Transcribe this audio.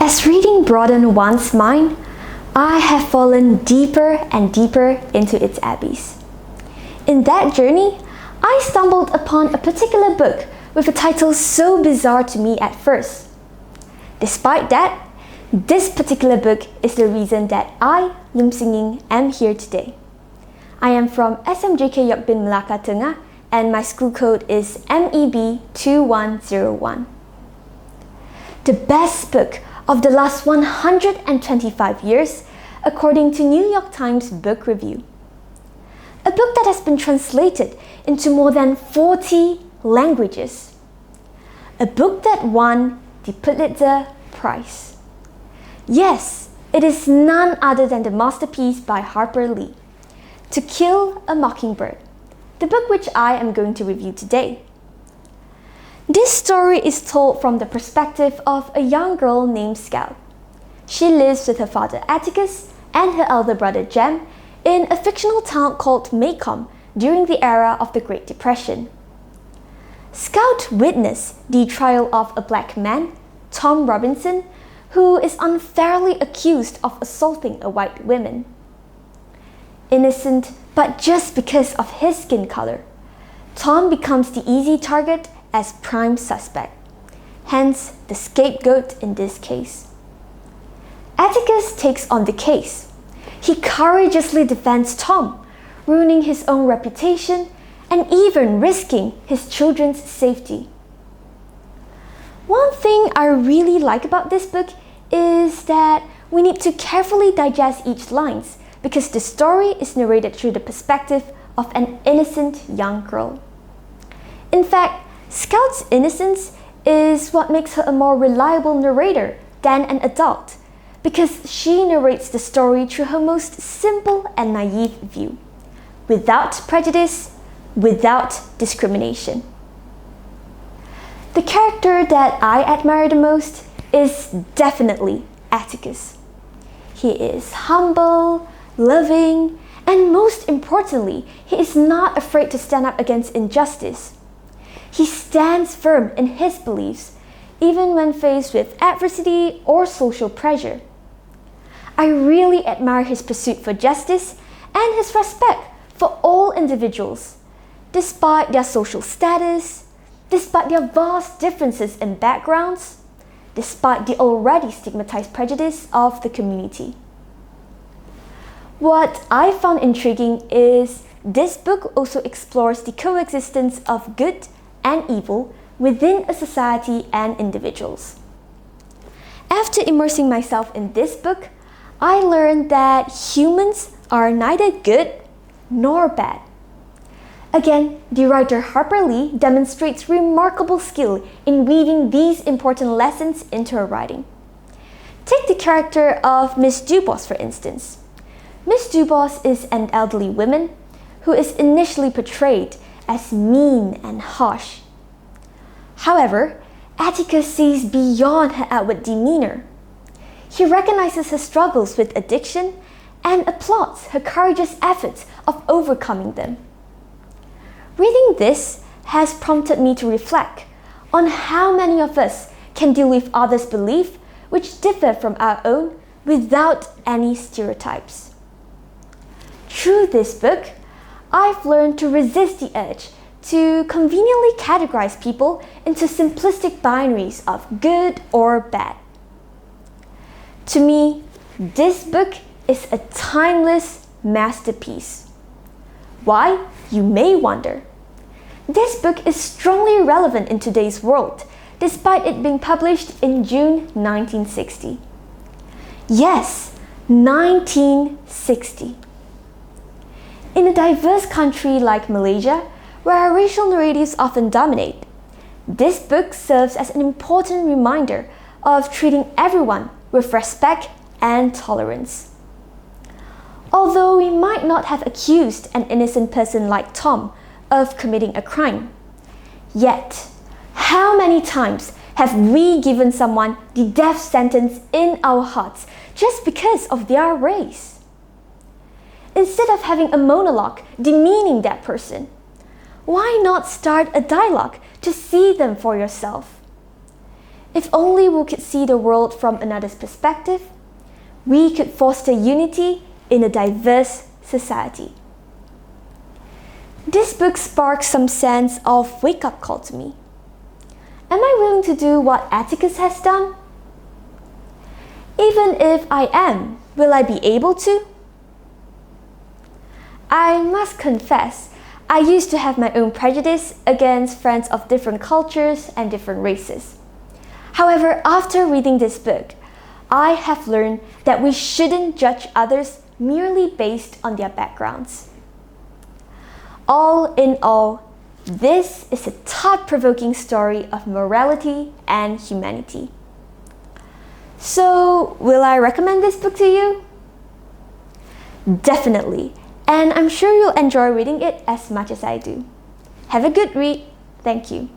As reading broadened one's mind, I have fallen deeper and deeper into its abbeys. In that journey, I stumbled upon a particular book with a title so bizarre to me at first. Despite that, this particular book is the reason that I, LIM XIN YING, am here today. I am from SMK YOK bin Melaka Tengah, and my school code is MEB 2101. The best book of the last 125 years, according to New York Times Book Review. A book that has been translated into more than 40 languages. A book that won the Pulitzer Prize. Yes, it is none other than the masterpiece by Harper Lee, To Kill a Mockingbird, the book which I am going to review today. This story is told from the perspective of a young girl named Scout. She lives with her father Atticus and her elder brother Jem in a fictional town called Macomb during the era of the Great Depression. Scout witnessed the trial of a black man, Tom Robinson, who is unfairly accused of assaulting a white woman. Innocent, but just because of his skin color, Tom becomes the easy target as prime suspect, hence the scapegoat in this case. Atticus takes on the case. He courageously defends Tom, ruining his own reputation and even risking his children's safety. One thing I really like about this book is that we need to carefully digest each line because the story is narrated through the perspective of an innocent young girl. In fact, Scout's innocence is what makes her a more reliable narrator than an adult, because she narrates the story through her most simple and naive view, without prejudice, without discrimination. The character that I admire the most is definitely Atticus. He is humble, loving, and most importantly, he is not afraid to stand up against injustice. He stands firm in his beliefs, even when faced with adversity or social pressure. I really admire his pursuit for justice and his respect for all individuals, despite their social status, despite their vast differences in backgrounds, despite the already stigmatized prejudice of the community. What I found intriguing is this book also explores the coexistence of good and evil within a society and individuals. After immersing myself in this book, I learned that humans are neither good nor bad. Again, the writer Harper Lee demonstrates remarkable skill in weaving these important lessons into her writing. Take the character of Miss Dubos, for instance. Miss Dubos is an elderly woman who is initially portrayed as mean and harsh. However, Atticus sees beyond her outward demeanor. He recognizes her struggles with addiction and applauds her courageous efforts of overcoming them. Reading this has prompted me to reflect on how many of us can deal with others' beliefs which differ from our own without any stereotypes. Through this book, I've learned to resist the urge to conveniently categorize people into simplistic binaries of good or bad. To me, this book is a timeless masterpiece. Why, you may wonder. This book is strongly relevant in today's world, despite it being published in June 1960. Yes, 1960. In a diverse country like Malaysia, where racial narratives often dominate, this book serves as an important reminder of treating everyone with respect and tolerance. Although we might not have accused an innocent person like Tom of committing a crime, yet, how many times have we given someone the death sentence in our hearts just because of their race? Instead of having a monologue demeaning that person, why not start a dialogue to see them for yourself? If only we could see the world from another's perspective, we could foster unity in a diverse society. This book sparks some sense of wake-up call to me. Am I willing to do what Atticus has done? Even if I am, will I be able to? I must confess, I used to have my own prejudice against friends of different cultures and different races. However, after reading this book, I have learned that we shouldn't judge others merely based on their backgrounds. All in all, this is a thought-provoking story of morality and humanity. So, will I recommend this book to you? Definitely, and I'm sure you'll enjoy reading it as much as I do. Have a good read. Thank you.